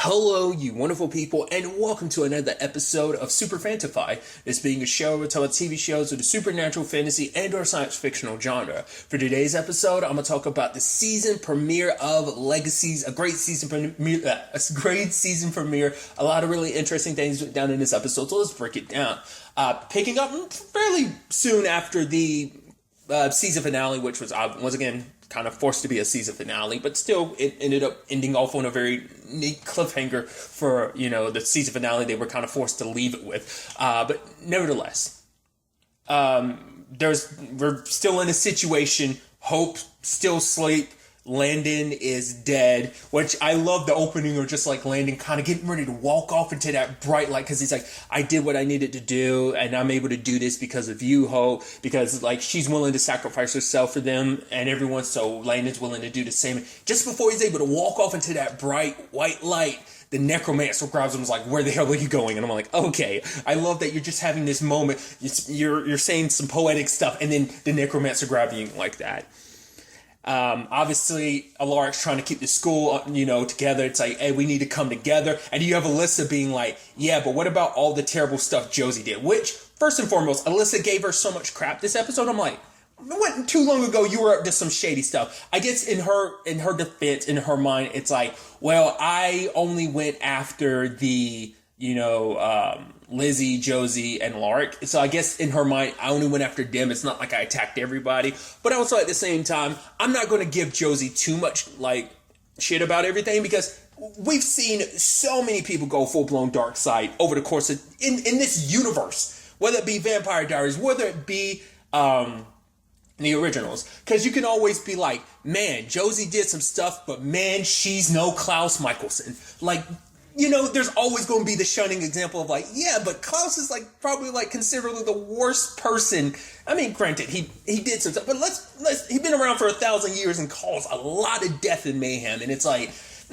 Hello, you wonderful people, and welcome to another episode of Super-Fanta-Fi. This being a show where we talk about TV shows with a supernatural, fantasy, and/or science fictional genre. For today's episode, I'm going to talk about the season premiere of Legacies, a great season premiere. A lot of really interesting things down in this episode, so let's break it down. Picking up fairly soon after the season finale, which was once again kind of forced to be a season finale, but still it ended up ending off on a very neat cliffhanger for, the season finale they were kind of forced to leave it with. But nevertheless, we're still in a situation. Hope still asleep. Landon is dead, which I love the opening of just like Landon kind of getting ready to walk off into that bright light because he's like, I did what I needed to do and I'm able to do this because of you, Hope, because like she's willing to sacrifice herself for them and everyone, so Landon's willing to do the same. Just before he's able to walk off into that bright white light, the necromancer grabs him and is like, where the hell are you going? And I'm like, okay, I love that you're just having this moment, you're saying some poetic stuff and then the necromancer grabbing you like that. Obviously Alaric's trying to keep the school, together. It's like, hey, we need to come together. And you have Alyssa being like, yeah, but what about all the terrible stuff Josie did? Which, first and foremost, Alyssa gave her so much crap this episode. I'm like, it wasn't too long ago you were up to some shady stuff. I guess in her defense, in her mind, it's like, well, I only went after the, Lizzie, Josie, and Alaric. So I guess in her mind, I only went after them. It's not like I attacked everybody. But also at the same time, I'm not going to give Josie too much shit about everything because we've seen so many people go full-blown dark side over the course of in this universe, whether it be Vampire Diaries, whether it be the originals, because you can always be like, man, Josie did some stuff, but man, she's no Klaus Michelson. There's always going to be the shunning example of but Klaus is probably considerably the worst person. I mean, granted, he did some stuff, but he's been around for 1,000 years and caused a lot of death and mayhem. And it's like,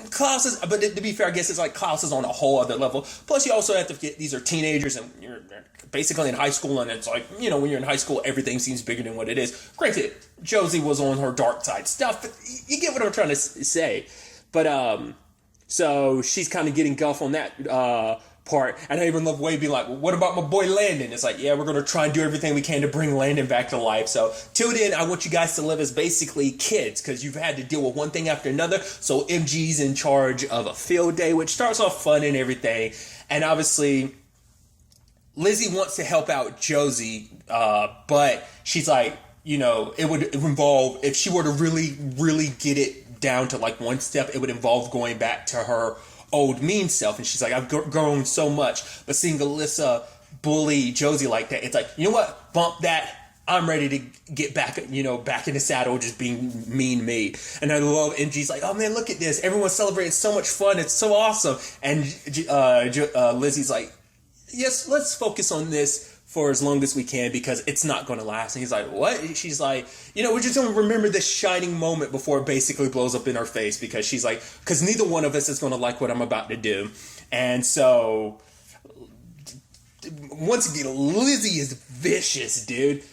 Klaus is, but to be fair, I guess it's like Klaus is on a whole other level. Plus, you also have to forget these are teenagers and you're basically in high school. And it's like, when you're in high school, everything seems bigger than what it is. Granted, Josie was on her dark side stuff, but you get what I'm trying to say. But, so she's kind of getting guff on that part. And I even love Wade being like, well, what about my boy Landon? It's like, yeah, we're going to try and do everything we can to bring Landon back to life. So till then, I want you guys to live as basically kids because you've had to deal with one thing after another. So MG's in charge of a field day, which starts off fun and everything. And obviously, Lizzie wants to help out Josie, but she's like, it would involve, if she were to really, really get it down to one step, it would involve going back to her old mean self. And she's like, I've grown so much, but seeing Alyssa bully Josie like that, it's like, you know what, bump that, I'm ready to get back, back in the saddle, just being mean me. And I love MG's like, oh man, look at this, everyone's celebrating so much fun, it's so awesome. And Lizzie's like, yes, let's focus on this for as long as we can because it's not going to last. And he's like, what? She's like, we're just going to remember this shining moment before it basically blows up in our face because she's like, because neither one of us is going to like what I'm about to do. And so once again, Lizzie is vicious, dude.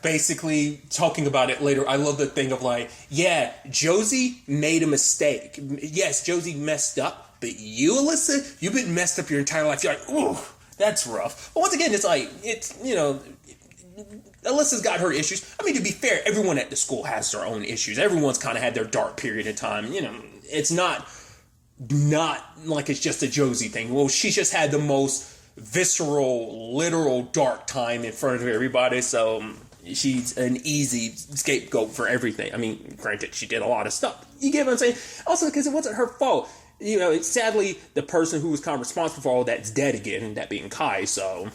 Basically talking about it later, I love the thing of yeah, Josie made a mistake. Yes, Josie messed up, but you, Alyssa, you've been messed up your entire life. You're like, ooh, that's rough. But once again, Alyssa's got her issues. I mean, to be fair, everyone at the school has their own issues. Everyone's kind of had their dark period of time. It's not like it's just a Josie thing. Well, she's just had the most visceral, literal dark time in front of everybody. So she's an easy scapegoat for everything. I mean, granted, she did a lot of stuff. You get what I'm saying? Also, because it wasn't her fault. Sadly, the person who was kind of responsible for all that's dead again, that being Kai, so.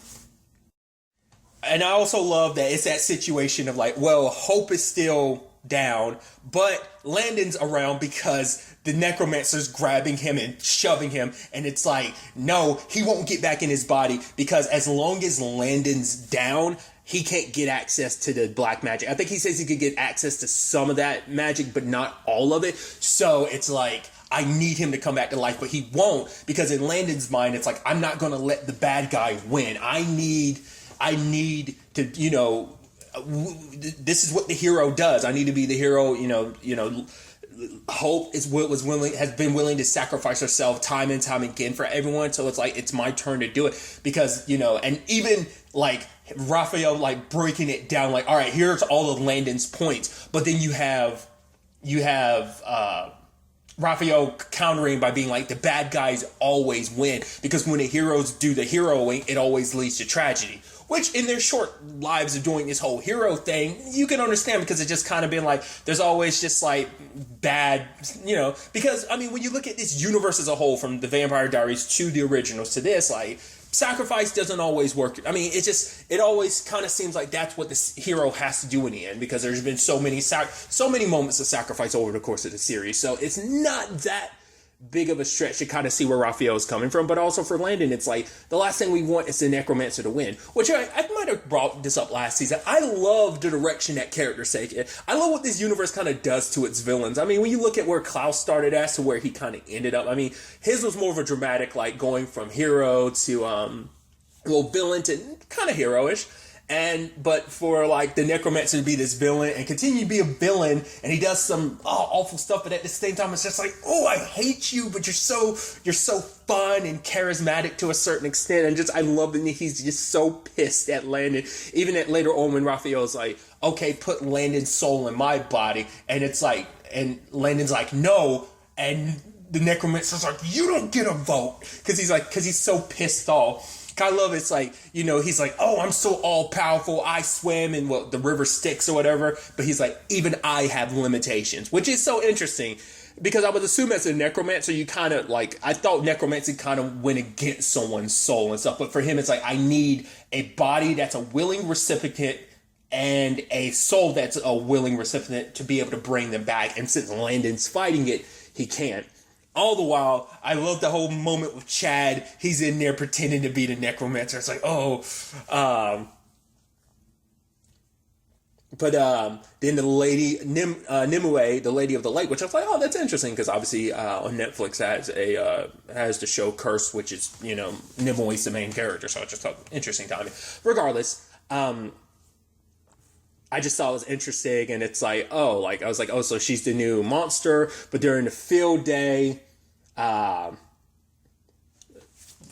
And I also love that it's that situation of Hope is still down, but Landon's around because the necromancer's grabbing him and shoving him, and it's like, no, he won't get back in his body because as long as Landon's down, he can't get access to the black magic. I think he says he could get access to some of that magic, but not all of it. So it's like, I need him to come back to life, but he won't because in Landon's mind, it's like, I'm not going to let the bad guy win. I need to, this is what the hero does. I need to be the hero, Hope has been willing to sacrifice herself time and time again for everyone. So it's like, it's my turn to do it because, and even like Raphael, like breaking it down, like, all right, here's all of Landon's points. But then you have Raphael countering by being like, the bad guys always win because when the heroes do the heroing, it always leads to tragedy. Which in their short lives of doing this whole hero thing, you can understand because it's just kind of been like, there's always just like bad, because I mean, when you look at this universe as a whole, from the Vampire Diaries to the originals to this, like, sacrifice doesn't always work. I mean, it always kind of seems like that's what the hero has to do in the end because there's been so many moments of sacrifice over the course of the series. So it's not that big of a stretch to kind of see where Raphael is coming from, but also for Landon, it's like the last thing we want is the Necromancer to win, which I might have brought this up last season. I love the direction that character's taken. I love what this universe kind of does to its villains. I mean, when you look at where Klaus started as to where he kind of ended up, I mean, his was more of a dramatic, like going from hero to villain to kind of heroish. But for like the Necromancer to be this villain and continue to be a villain, and he does some awful stuff, but at the same time it's just like, oh, I hate you, but you're so fun and charismatic to a certain extent, and I love that he's just so pissed at Landon. Even at later on when Raphael's like, okay, put Landon's soul in my body, and it's like, and Landon's like, no, and the Necromancer's like, you don't get a vote, because he's so pissed off. I love it's like, he's like, oh, I'm so all powerful. I swim in the river Styx or whatever. But he's like, even I have limitations, which is so interesting because I would assume as a necromancer, you kind of like, I thought necromancy kind of went against someone's soul and stuff. But for him, it's like, I need a body that's a willing recipient and a soul that's a willing recipient to be able to bring them back. And since Landon's fighting it, he can't. All the while, I love the whole moment with Chad. He's in there pretending to be the necromancer. It's like, then the lady, Nimue, the Lady of the Lake, which I was like, oh, that's interesting, because obviously on Netflix has the show Curse, which is, Nimue's the main character, so I just thought interesting timing. Regardless, I just thought it was interesting, and it's like, I was like, so she's the new monster, but during the field day,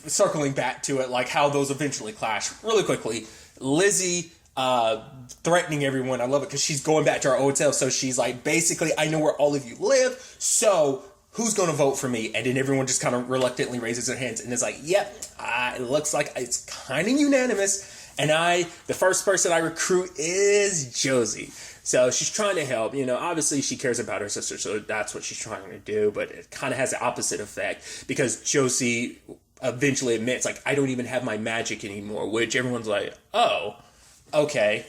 circling back to it, like how those eventually clash really quickly. Lizzie, threatening everyone. I love it because she's going back to our hotel, so she's like, basically, I know where all of you live, so who's going to vote for me? And then everyone just kind of reluctantly raises their hands, and it's like, yep, it looks like it's kind of unanimous. And the first person I recruit is Josie. So she's trying to help. Obviously she cares about her sister, so that's what she's trying to do. But it kind of has the opposite effect because Josie eventually admits, like, I don't even have my magic anymore, which everyone's like, oh, okay.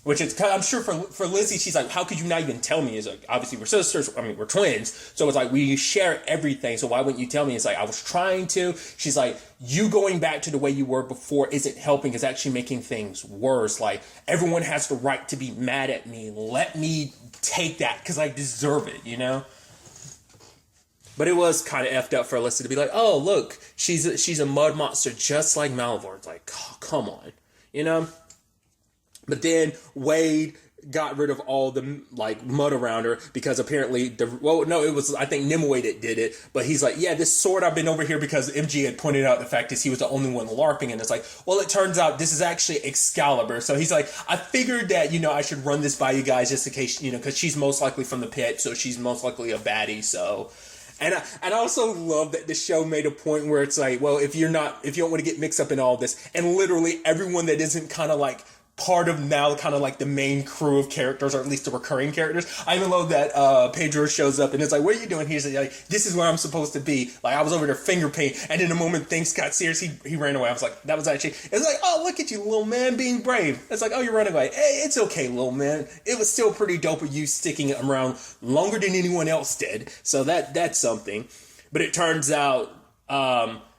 Which is, I'm sure for Lizzie, she's like, how could you not even tell me? It's like, obviously we're sisters. I mean, we're twins. So it's like, we share everything. So why wouldn't you tell me? It's like, I was trying to. She's like, you going back to the way you were before isn't helping. It's actually making things worse. Like, everyone has the right to be mad at me. Let me take that because I deserve it, But it was kind of effed up for Alyssa to be like, oh, look, she's a mud monster just like Malvor. It's like, oh, come on, But then Wade got rid of all the like mud around her because apparently I think Nimue that did it, but he's like, yeah, this sword I've been over here because MG had pointed out the fact that he was the only one LARPing, and it's like, well, it turns out this is actually Excalibur. So he's like, I figured that I should run this by you guys just in case, because she's most likely from the pit, so she's most likely a baddie. So. And I also love that the show made a point where it's like, well, if you don't want to get mixed up in all this, and literally everyone that isn't kind of like part of now kind of like the main crew of characters, or at least the recurring characters. I even love that Pedro shows up and it's like, what are you doing? He's like, this is where I'm supposed to be. Like, I was over there finger paint, and in the moment things got serious, he ran away. I was like, that was actually, it's like, oh, look at you, little man, being brave. It's like, oh, you're running away. Hey, it's okay, little man. It was still pretty dope with you sticking around longer than anyone else did. So that's something. But it turns out,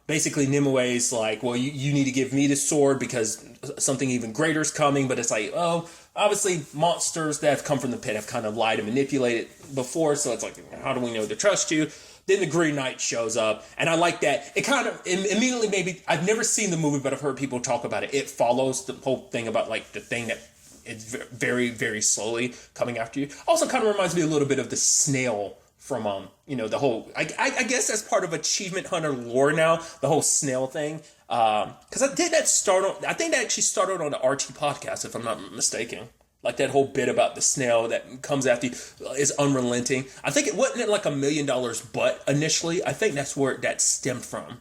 basically Nimue's like, well, you need to give me the sword because something even greater is coming. But it's like, oh, obviously monsters that have come from the pit have kind of lied and manipulated before. So it's like, how do we know to trust you? Then the Green Knight shows up. And I like that. It kind of immediately, maybe, I've never seen the movie, but I've heard people talk about it. It follows the whole thing about like the thing that it's very, very slowly coming after you. Also kind of reminds me a little bit of the snail from, the whole, I guess that's part of Achievement Hunter lore now, the whole snail thing. Because I think that actually started on the RT podcast, if I'm not mistaken. Like that whole bit about the snail that comes after you is unrelenting. I think it wasn't like $1 million, but initially, I think that's where that stemmed from.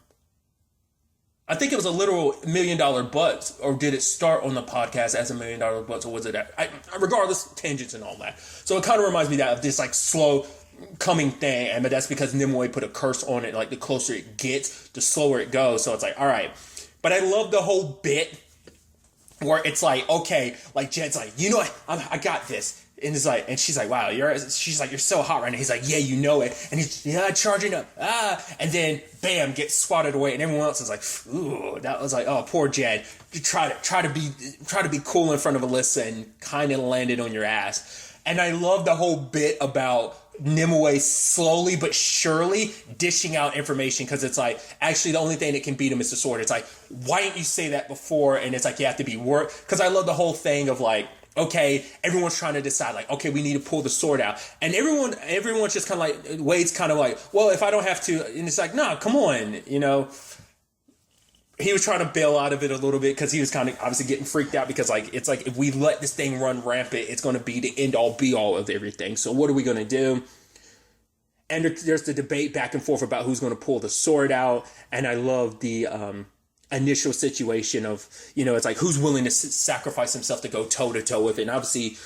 I think it was a literal $1 million but, or did it start on the podcast as $1 million but, or was it regardless, tangents and all that. So it kind of reminds me of this like slow coming thing, but that's because Nimue put a curse on it. Like the closer it gets, the slower it goes. So it's like, all right. But I love the whole bit where it's like, okay, like Jed's like, you know what, I got this. And it's like, and she's like, wow, she's like, you're so hot right now. He's like, yeah, you know it. And he's, charging up. And then bam, gets swatted away. And everyone else is like, ooh, that was like, oh, poor Jed. Try to be cool in front of Alyssa and kind of landed on your ass. And I love the whole bit about Nimue slowly but surely dishing out information, because it's like, actually the only thing that can beat him is the sword. It's like, why didn't you say that before? And it's like, you have to be because I love the whole thing of like, okay, everyone's trying to decide like, okay, we need to pull the sword out. And everyone's just kind of like, Wade's kind of like, well, if I don't have to, and it's like, nah, come on, He was trying to bail out of it a little bit because he was kind of obviously getting freaked out because like, it's like, if we let this thing run rampant, it's going to be the end all be all of everything. So what are we going to do? And there's the debate back and forth about who's going to pull the sword out. And I love the initial situation of, it's like, who's willing to sacrifice himself to go toe to toe with it. And obviously,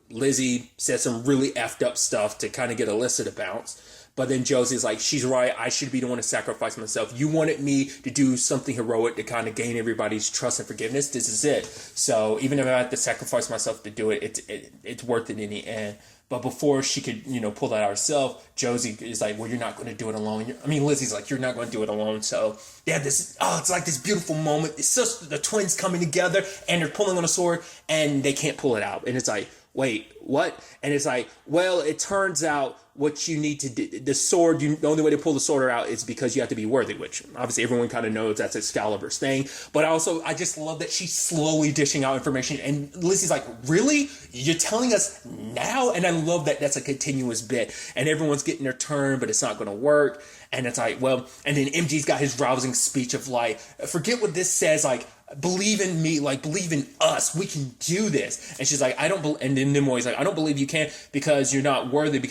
Lizzie said some really effed up stuff to kind of get Alyssa to bounce. But then Josie's like, she's right. I should be the one to sacrifice myself. You wanted me to do something heroic to kind of gain everybody's trust and forgiveness. This is it. So even if I have to sacrifice myself to do it, it's worth it in the end. But before she could, pull that out herself, Josie is like, well, you're not going to do it alone. Lizzie's like, you're not going to do it alone. So they have this, it's like this beautiful moment. It's just the twins coming together and they're pulling on a sword and they can't pull it out. And it's like, wait, what? And it's like, well, it turns out what you need to do, the sword, the only way to pull the sword out is because you have to be worthy, which obviously everyone kind of knows that's Excalibur's thing. But I just love that she's slowly dishing out information. And Lizzie's like, really? You're telling us now? And I love that that's a continuous bit. And everyone's getting their turn, but it's not going to work. And it's like, well, and then MG's got his rousing speech of like, forget what this says, like, believe in me, like, believe in us. We can do this. And she's like, and then Nimue's like, I don't believe you can because you're not worthy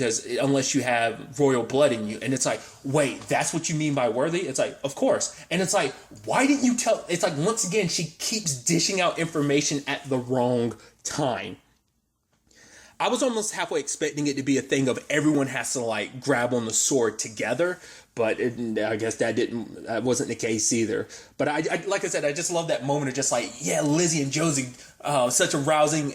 unless you have royal blood in you. And it's like, wait, that's what you mean by worthy? It's like, of course. And it's like, why didn't you tell? It's like, once again, she keeps dishing out information at the wrong time. I was almost halfway expecting it to be a thing of everyone has to like grab on the sword together, but I guess that wasn't the case either. But I like I said, I just love that moment of just like, yeah, Lizzie and Josie, such a rousing,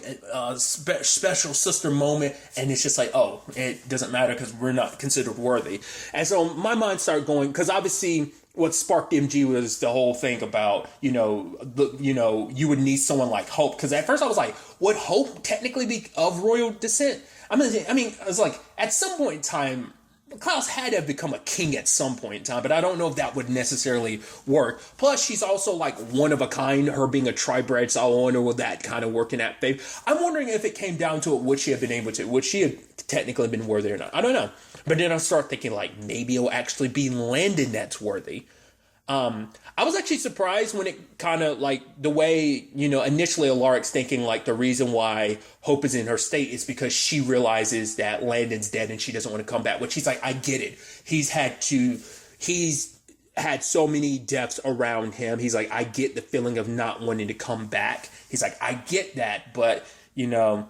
special sister moment. And it's just like, oh, it doesn't matter because we're not considered worthy. And so my mind started going, because obviously what sparked MG was the whole thing about, you would need someone like Hope. Because at first I was like, would Hope technically be of royal descent? I was like, at some point in time, Klaus had to have become a king at some point in time, but I don't know if that would necessarily work. Plus, she's also like one of a kind, her being a tri-bred, so I wonder will that kind of work in that favor. I'm wondering if it came down to it, would she have been able to? Would she have technically been worthy or not? I don't know. But then I start thinking like maybe it'll actually be Landon that's worthy. I was actually surprised when it kind of like the way, initially Alaric's thinking like the reason why Hope is in her state is because she realizes that Landon's dead and she doesn't want to come back, which he's like, I get it. He's had so many deaths around him. He's like, I get the feeling of not wanting to come back. He's like, I get that, but they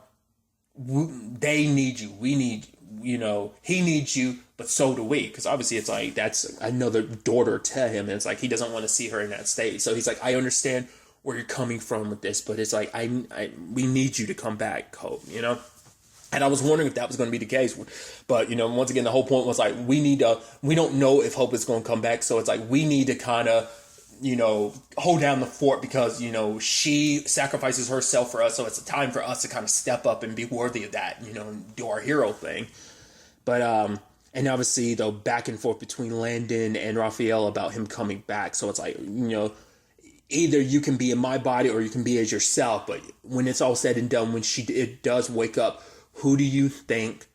need you. We need, he needs you, but so do we. Because obviously it's like, that's another daughter to him. And it's like, he doesn't want to see her in that state. So he's like, I understand where you're coming from with this, but it's like, we need you to come back, Hope, And I was wondering if that was going to be the case. But, once again, the whole point was like, we don't know if Hope is going to come back. So it's like, we need to kind of, hold down the fort because, she sacrifices herself for us. So it's a time for us to kind of step up and be worthy of that, and do our hero thing. But, and obviously the back and forth between Landon and Raphael about him coming back. So it's like, either you can be in my body or you can be as yourself. But when it's all said and done, when it does wake up, who do you think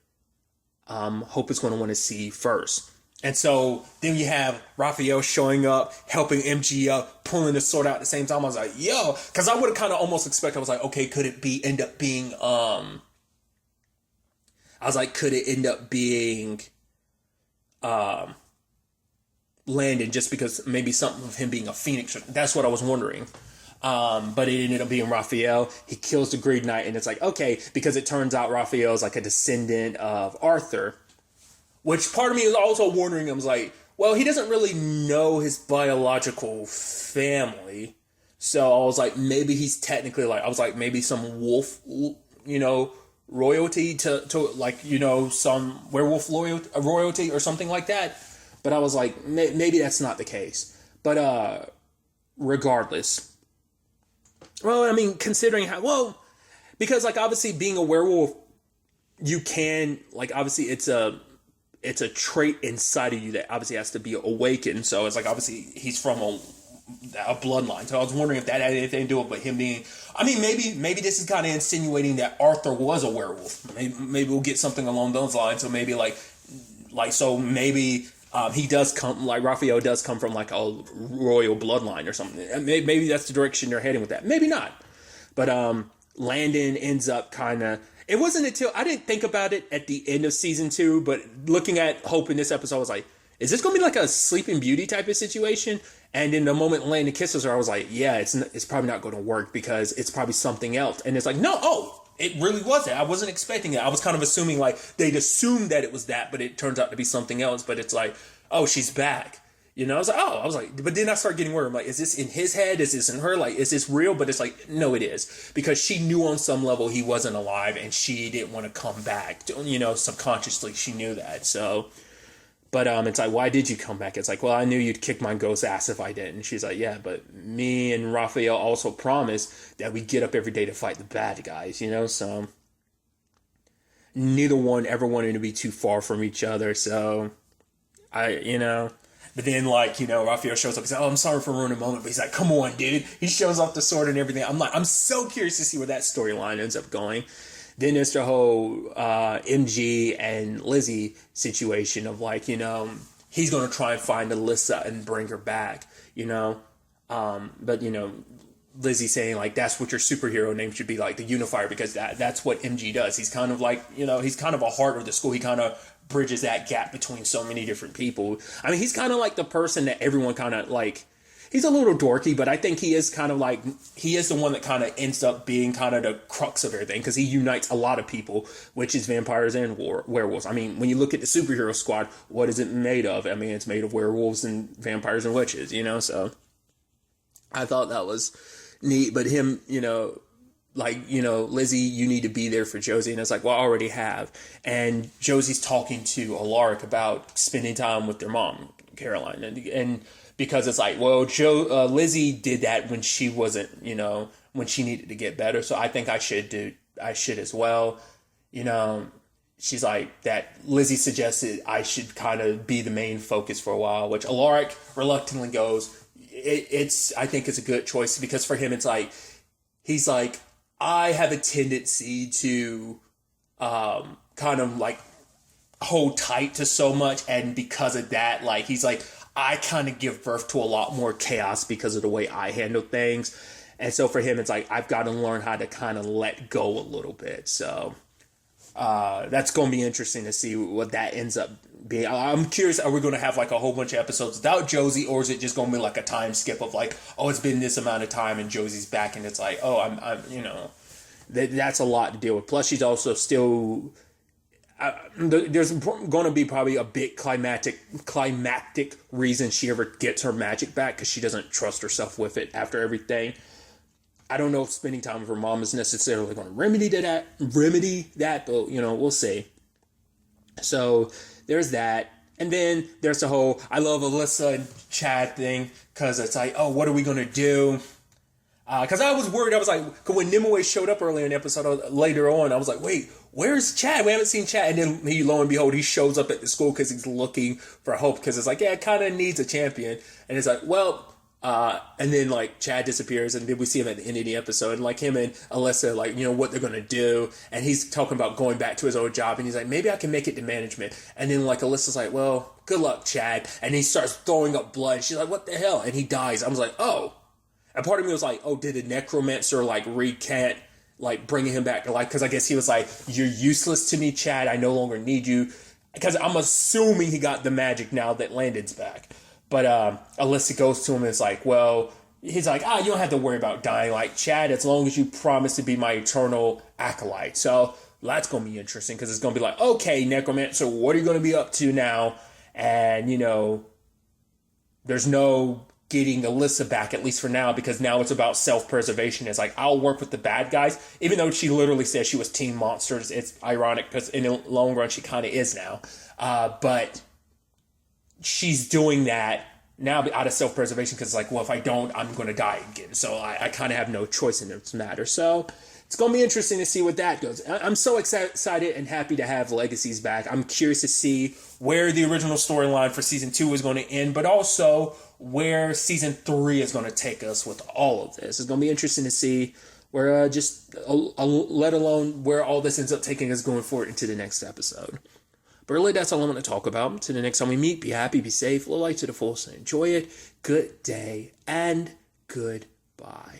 Hope is going to want to see first? And so then you have Raphael showing up, helping MG up, pulling the sword out at the same time. I was like, yo, because I would have kind of almost expected, I was like, okay, could it end up being, Landon, just because maybe something of him being a phoenix. That's what I was wondering. But it ended up being Raphael. He kills the Green Knight, and it's like, okay, because it turns out Raphael is like a descendant of Arthur. Which part of me is also wondering, I was like, well, he doesn't really know his biological family. So I was like, maybe he's technically like, I was like, maybe some wolf, royalty to like, some werewolf royalty or something like that. But I was like, maybe that's not the case. But regardless. Well, I mean, considering because like obviously being a werewolf, you can, like, obviously it's a trait inside of you that obviously has to be awakened. So it's like, obviously he's from a bloodline. So I was wondering if that had anything to do with him being, I mean, maybe this is kind of insinuating that Arthur was a werewolf. Maybe we'll get something along those lines. So maybe he does come, like Raphael does come from like a royal bloodline or something. Maybe that's the direction they're heading with that. Maybe not. But Landon ends up kind of, it wasn't until, I didn't think about it at the end of season 2, but looking at Hope in this episode, I was like, is this going to be like a Sleeping Beauty type of situation? And in the moment Landon kisses her, I was like, yeah, it's probably not going to work because it's probably something else. And it's like, it really wasn't. I wasn't expecting it. I was kind of assuming like they'd assumed that it was that, but it turns out to be something else. But it's like, oh, she's back. I was like, but then I started getting worried. I'm like, is this in his head? Is this in her? Like, is this real? But it's like, no, it is. Because she knew on some level he wasn't alive and she didn't want to come back. Subconsciously she knew that. So, but it's like, why did you come back? It's like, well, I knew you'd kick my ghost ass if I didn't. And she's like, yeah, but me and Raphael also promised that we get up every day to fight the bad guys, so neither one ever wanted to be too far from each other. So but then Raphael shows up. He's like, oh, I'm sorry for ruining the moment. But he's like, come on, dude. He shows off the sword and everything. I'm like, I'm so curious to see where that storyline ends up going. Then there's the whole MG and Lizzie situation of like, he's going to try and find Alyssa and bring her back, but Lizzie saying like, that's what your superhero name should be, like the Unifier, because that's what MG does. He's kind of like, he's kind of a heart of the school. He kind of bridges that gap between so many different people. I mean, he's kind of like the person that everyone kind of like, he's a little dorky, but I think he is kind of like, he is the one that kind of ends up being kind of the crux of everything, because he unites a lot of people, which is vampires and werewolves. I mean, when you look at the superhero squad, what is it made of? I mean, it's made of werewolves and vampires and witches, so I thought that was neat. But him, Lizzie, you need to be there for Josie. And it's like, well, I already have. And Josie's talking to Alaric about spending time with their mom, Caroline. And because it's like, well, Lizzie did that when she wasn't, when she needed to get better. So I think I should as well. She's like, that Lizzie suggested I should kind of be the main focus for a while, which Alaric reluctantly goes, I think it's a good choice, because for him, it's like, he's like, I have a tendency to kind of like hold tight to so much. And because of that, like, he's like, I kind of give birth to a lot more chaos because of the way I handle things. And so for him, it's like, I've got to learn how to kind of let go a little bit. So that's going to be interesting to see what that ends up being. I'm curious, are we going to have like a whole bunch of episodes without Josie, or is it just going to be like a time skip of like, oh, it's been this amount of time and Josie's back, and it's like, oh, I'm that's a lot to deal with. Plus, she's also still, there's going to be probably a big climactic reason she ever gets her magic back, because she doesn't trust herself with it after everything. I don't know if spending time with her mom is necessarily going to remedy that, but we'll see. So there's that. And then there's the whole, I love Alyssa and Chad thing, because it's like, oh, what are we going to do? Because I was worried. I was like, when Nimue showed up earlier in the episode, later on, I was like, wait, where's Chad? We haven't seen Chad. And then lo and behold, he shows up at the school because he's looking for Hope, because it's like, yeah, it kind of needs a champion. And it's like, well, And then like Chad disappears, and then we see him at the end of the episode, and like him and Alyssa, like, you know, what they're gonna do, and he's talking about going back to his old job, and he's like, maybe I can make it to management. And then like Alyssa's like, well, good luck, Chad. And he starts throwing up blood. She's like, what the hell? And he dies. I was like, oh. And part of me was like, oh, did the necromancer like recant like bringing him back to life? Because I guess he was like, you're useless to me, Chad. I no longer need you. Because I'm assuming he got the magic now that Landon's back. But Alyssa goes to him and is like, well, he's like, you don't have to worry about dying, like, Chad, as long as you promise to be my eternal acolyte. So that's going to be interesting, because it's going to be like, okay, necromancer, what are you going to be up to now? And, you know, there's no getting Alyssa back, at least for now, because now it's about self-preservation. It's like, I'll work with the bad guys, even though she literally says she was Team Monsters. It's ironic, because in the long run, she kind of is now. But she's doing that now out of self-preservation, because it's like, well, if I don't, I'm going to die again. So I kind of have no choice in this matter. So it's going to be interesting to see what that goes. I'm so excited and happy to have Legacies back. I'm curious to see where the original storyline for season 2 is going to end, but also where season 3 is going to take us with all of this. It's going to be interesting to see where let alone where all this ends up taking us going forward into the next episode. But really, that's all I'm going to talk about. Till the next time we meet, be happy, be safe, live life to the fullest, and enjoy it. Good day, and goodbye.